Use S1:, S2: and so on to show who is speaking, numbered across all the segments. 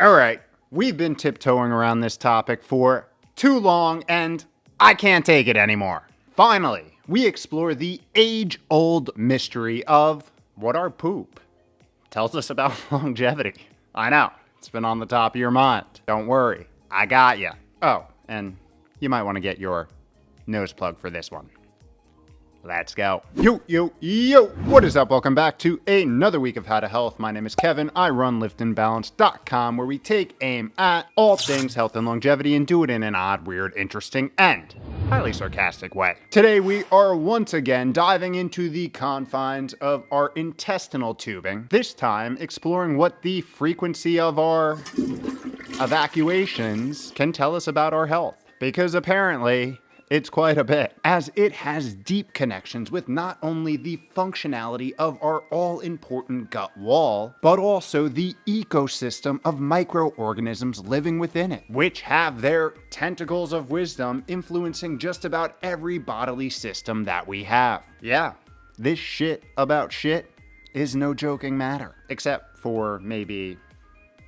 S1: Alright, we've been tiptoeing around this topic for too long and I can't take it anymore. Finally, we explore the age-old mystery of what our poop tells us about longevity. I know, it's been on the top of your mind. Don't worry, I got ya. Oh, and you might want to get your nose plug for this one. Let's go. Yo, what is up? Welcome back to another week of How to Health. My name is Kevin. I run liftandbalance.com, where we take aim at all things health and longevity and do it in an odd, weird, interesting, and highly sarcastic way. Today we are once again diving into the confines of our intestinal tubing, this time exploring what the frequency of our evacuations can tell us about our health. Because apparently, it's quite a bit, as it has deep connections with not only the functionality of our all-important gut wall, but also the ecosystem of microorganisms living within it, which have their tentacles of wisdom influencing just about every bodily system that we have. Yeah, this shit about shit is no joking matter, except for maybe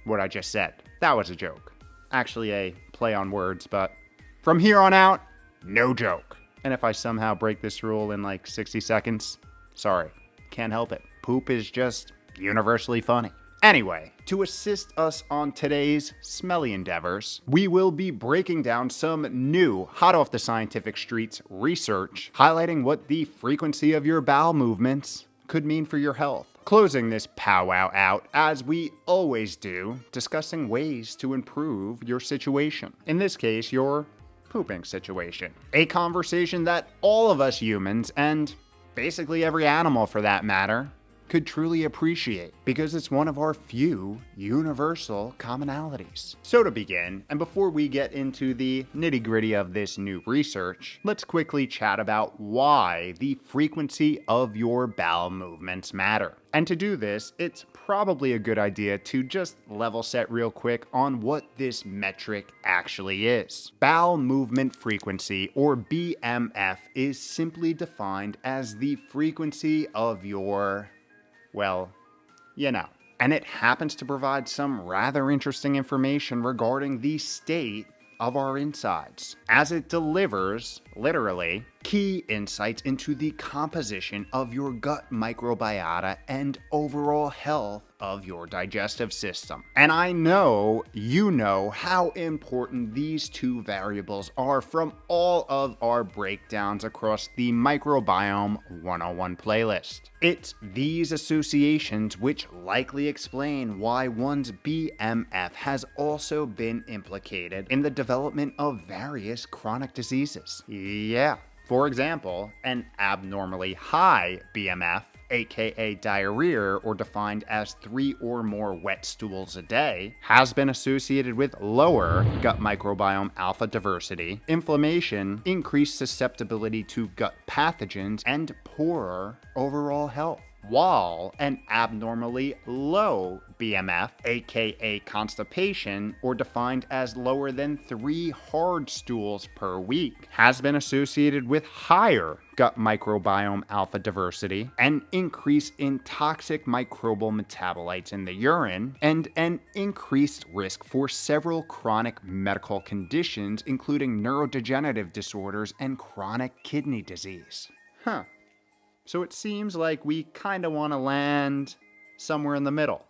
S1: what I just said. That was a joke. Actually a play on words, but from here on out, no joke. And if I somehow break this rule in like 60 seconds, sorry, can't help it. Poop is just universally funny. Anyway, to assist us on today's smelly endeavors, we will be breaking down some new, hot off the scientific streets research, highlighting what the frequency of your bowel movements could mean for your health. Closing this powwow out, as we always do, discussing ways to improve your situation. In this case, your pooping situation. A conversation that all of us humans, and basically every animal for that matter, could truly appreciate, because it's one of our few universal commonalities. So to begin, and before we get into the nitty-gritty of this new research, let's quickly chat about why the frequency of your bowel movements matter. And to do this, it's probably a good idea to just level set real quick on what this metric actually is. Bowel movement frequency, or BMF, is simply defined as the frequency of your, well, you know. And it happens to provide some rather interesting information regarding the state of our insides, as it delivers, literally, key insights into the composition of your gut microbiota and overall health of your digestive system. And I know you know how important these two variables are from all of our breakdowns across the Microbiome 101 playlist. It's these associations which likely explain why one's BMF has also been implicated in the development of various chronic diseases. Yeah. For example, an abnormally high BMF, aka diarrhea, or defined as 3 or more wet stools a day, has been associated with lower gut microbiome alpha diversity, inflammation, increased susceptibility to gut pathogens, and poorer overall health. While an abnormally low BMF, aka constipation, or defined as lower than 3 hard stools per week, has been associated with higher gut microbiome alpha diversity, an increase in toxic microbial metabolites in the urine, and an increased risk for several chronic medical conditions, including neurodegenerative disorders and chronic kidney disease. So it seems like we kinda wanna land somewhere in the middle,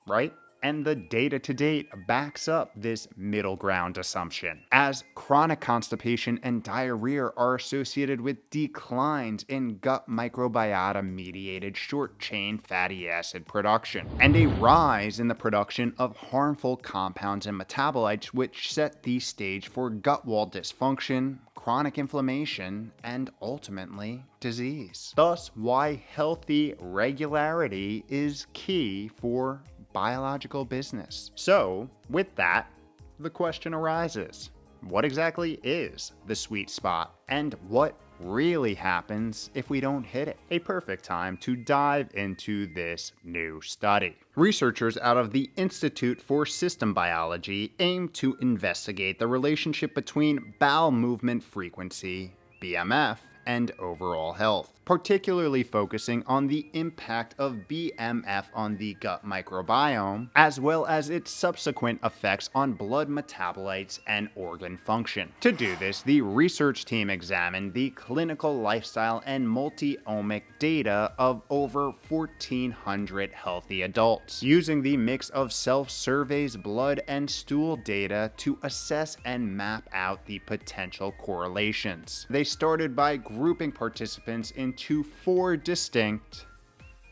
S1: right? And the data to date backs up this middle ground assumption, as chronic constipation and diarrhea are associated with declines in gut microbiota-mediated short-chain fatty acid production, and a rise in the production of harmful compounds and metabolites, which set the stage for gut wall dysfunction, chronic inflammation, and ultimately disease. Thus, why healthy regularity is key for biological business. So, with that, the question arises: what exactly is the sweet spot, and what really happens if we don't hit it? A perfect time to dive into this new study. Researchers out of the Institute for System Biology aim to investigate the relationship between bowel movement frequency, BMF, and overall health, particularly focusing on the impact of BMF on the gut microbiome, as well as its subsequent effects on blood metabolites and organ function. To do this, the research team examined the clinical, lifestyle, and multi-omic data of over 1,400 healthy adults, using the mix of self-surveys, blood, and stool data to assess and map out the potential correlations. They started by grouping participants into 4 distinct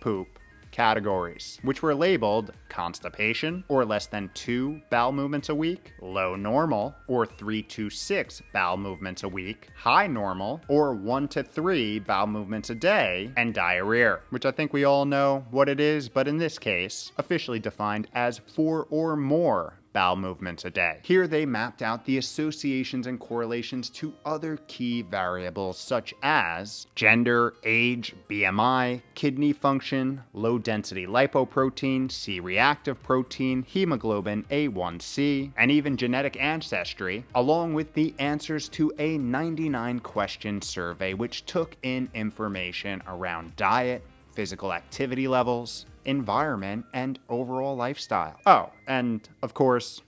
S1: poop categories, which were labeled constipation, or less than 2 bowel movements a week, low normal, or 3 to 6 bowel movements a week, high normal, or 1 to 3 bowel movements a day, and diarrhea, which I think we all know what it is, but in this case, officially defined as 4 or more bowel movements a day. Here they mapped out the associations and correlations to other key variables such as gender, age, BMI, kidney function, low density lipoprotein, C-reactive protein, hemoglobin A1C, and even genetic ancestry, along with the answers to a 99-question survey which took in information around diet, physical activity levels, environment, and overall lifestyle. Oh, and of course,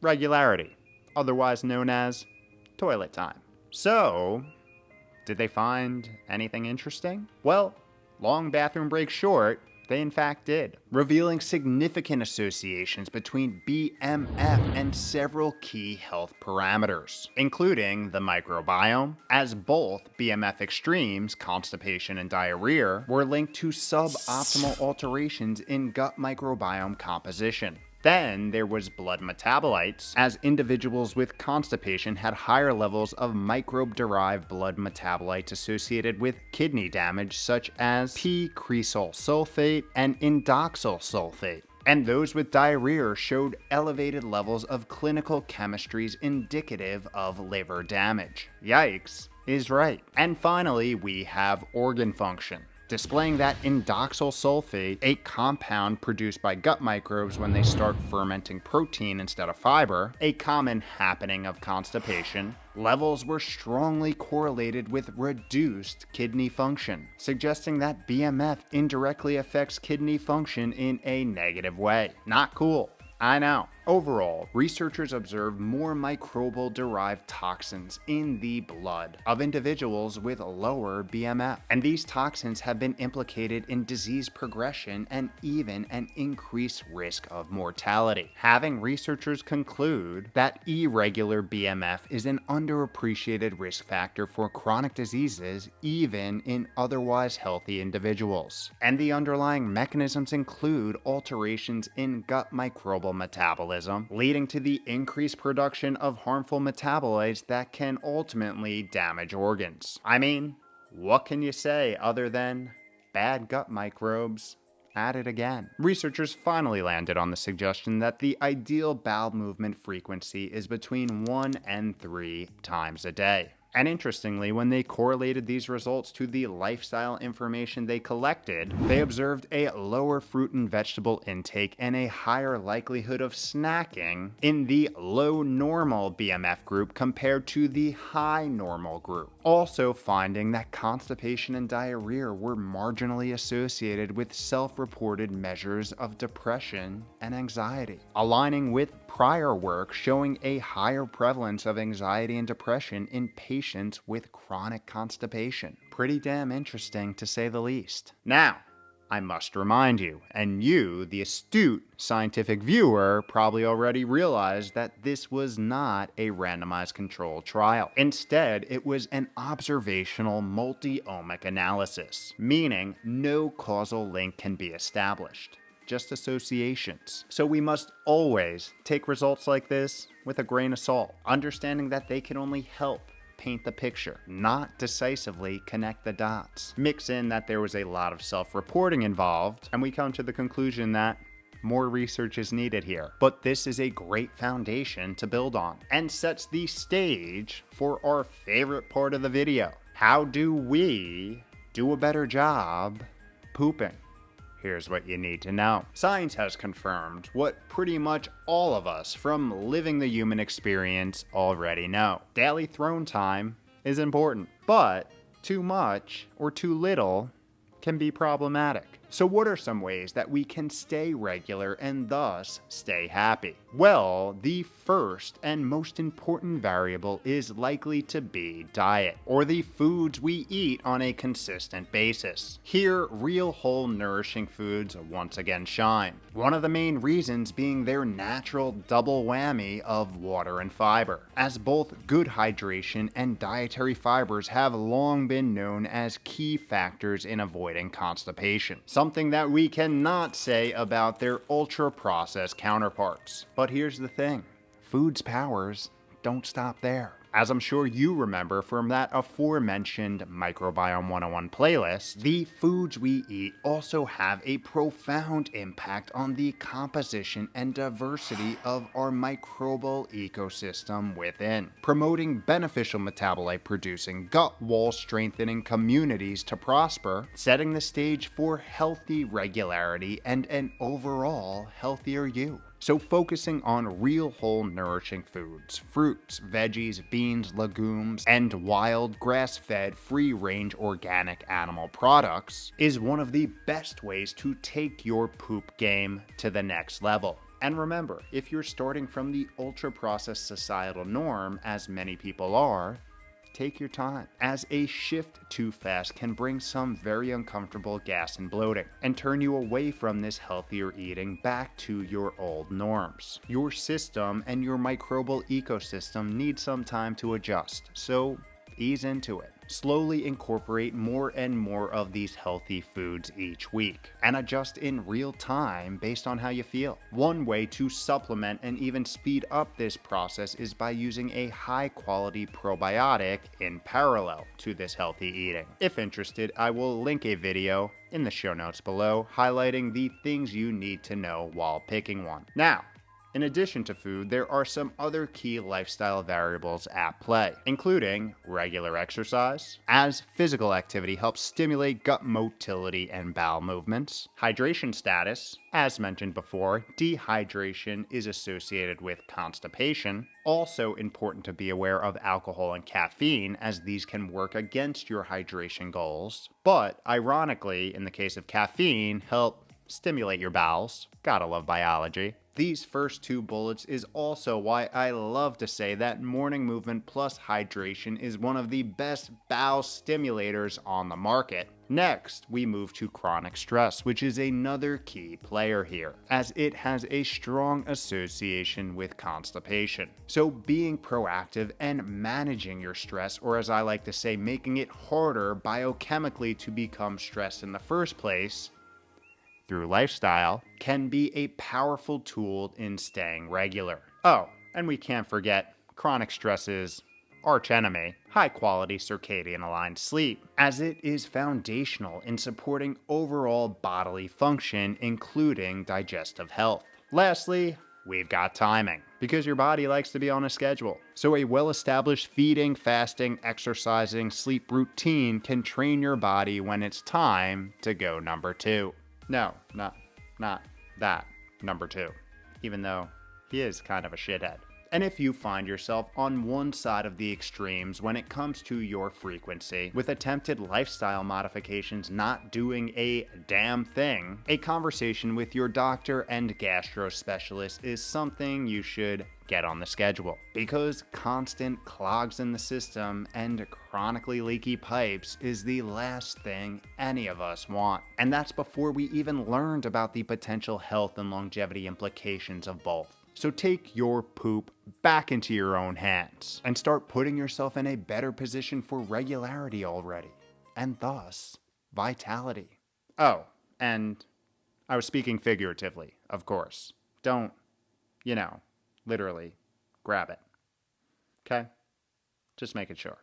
S1: regularity, otherwise known as toilet time. So, did they find anything interesting? Well, long bathroom break short, they in fact did, revealing significant associations between BMF and several key health parameters, including the microbiome, as both BMF extremes, constipation and diarrhea, were linked to suboptimal alterations in gut microbiome composition. Then there was blood metabolites, as individuals with constipation had higher levels of microbe-derived blood metabolites associated with kidney damage such as p-cresol sulfate and indoxyl sulfate. And those with diarrhea showed elevated levels of clinical chemistries indicative of liver damage. Yikes is right. And finally, we have organ function, displaying that indoxyl sulfate, a compound produced by gut microbes when they start fermenting protein instead of fiber, a common happening of constipation, levels were strongly correlated with reduced kidney function, suggesting that BMF indirectly affects kidney function in a negative way. Not cool, I know. Overall, researchers observed more microbial-derived toxins in the blood of individuals with lower BMF, and these toxins have been implicated in disease progression and even an increased risk of mortality, having researchers conclude that irregular BMF is an underappreciated risk factor for chronic diseases even in otherwise healthy individuals. And the underlying mechanisms include alterations in gut microbial metabolism, leading to the increased production of harmful metabolites that can ultimately damage organs. I mean, what can you say other than bad gut microbes at it again? Researchers finally landed on the suggestion that the ideal bowel movement frequency is between 1 and 3 times a day. And interestingly, when they correlated these results to the lifestyle information they collected, they observed a lower fruit and vegetable intake and a higher likelihood of snacking in the low normal BMF group compared to the high normal group. Also finding that constipation and diarrhea were marginally associated with self-reported measures of depression and anxiety, aligning with prior work showing a higher prevalence of anxiety and depression in patients with chronic constipation. Pretty damn interesting to say the least. Now, I must remind you, and you, the astute scientific viewer, probably already realized that this was not a randomized controlled trial. Instead, it was an observational multi-omic analysis, meaning no causal link can be established, just associations. So we must always take results like this with a grain of salt, understanding that they can only help paint the picture, not decisively connect the dots. Mix in that there was a lot of self-reporting involved, and we come to the conclusion that more research is needed here. But this is a great foundation to build on, and sets the stage for our favorite part of the video. How do we do a better job pooping? Here's what you need to know. Science has confirmed what pretty much all of us from living the human experience already know. Daily throne time is important, but Too much or too little can be problematic. So what are some ways that we can stay regular and thus stay happy? Well, the first and most important variable is likely to be diet, or the foods we eat on a consistent basis. Here, real whole nourishing foods once again shine. One of the main reasons being their natural double whammy of water and fiber, as both good hydration and dietary fibers have long been known as key factors in avoiding constipation. Something that we cannot say about their ultra-processed counterparts. But here's the thing, food's powers don't stop there. As I'm sure you remember from that aforementioned Microbiome 101 playlist, the foods we eat also have a profound impact on the composition and diversity of our microbial ecosystem within, promoting beneficial metabolite-producing, gut wall-strengthening communities to prosper, setting the stage for healthy regularity and an overall healthier you. So focusing on real whole nourishing foods, fruits, veggies, beans, legumes, and wild grass-fed free-range organic animal products is one of the best ways to take your poop game to the next level. And remember, if you're starting from the ultra-processed societal norm, as many people are, take your time, as a shift too fast can bring some very uncomfortable gas and bloating, and turn you away from this healthier eating back to your old norms. Your system and your microbial ecosystem need some time to adjust, so ease into it. Slowly incorporate more and more of these healthy foods each week, and adjust in real time based on how you feel. One way to supplement and even speed up this process is by using a high-quality probiotic in parallel to this healthy eating. If interested, I will link a video in the show notes below highlighting the things you need to know while picking one. Now, in addition to food, there are some other key lifestyle variables at play, including regular exercise, as physical activity helps stimulate gut motility and bowel movements, hydration status, as mentioned before, dehydration is associated with constipation. Also important to be aware of alcohol and caffeine, as these can work against your hydration goals, but ironically, in the case of caffeine, help stimulate your bowels. Gotta love biology. These first two bullets is also why I love to say that morning movement plus hydration is one of the best bowel stimulators on the market. Next, we move to chronic stress, which is another key player here, as it has a strong association with constipation. So being proactive and managing your stress, or as I like to say, making it harder biochemically to become stressed in the first place, through lifestyle, can be a powerful tool in staying regular. Oh, and we can't forget chronic stress's arch enemy, high-quality circadian aligned sleep, as it is foundational in supporting overall bodily function, including digestive health. Lastly, we've got timing, because your body likes to be on a schedule. So a well-established feeding, fasting, exercising, sleep routine can train your body when it's time to go number 2. No, not that, number 2, even though he is kind of a shithead. And if you find yourself on one side of the extremes when it comes to your frequency, with attempted lifestyle modifications not doing a damn thing, a conversation with your doctor and gastro specialist is something you should get on the schedule, because constant clogs in the system and chronically leaky pipes is the last thing any of us want. And that's before we even learned about the potential health and longevity implications of both. So take your poop back into your own hands and start putting yourself in a better position for regularity already, and thus vitality. Oh, and I was speaking figuratively, of course. Don't, literally grab it. Okay? Just making sure.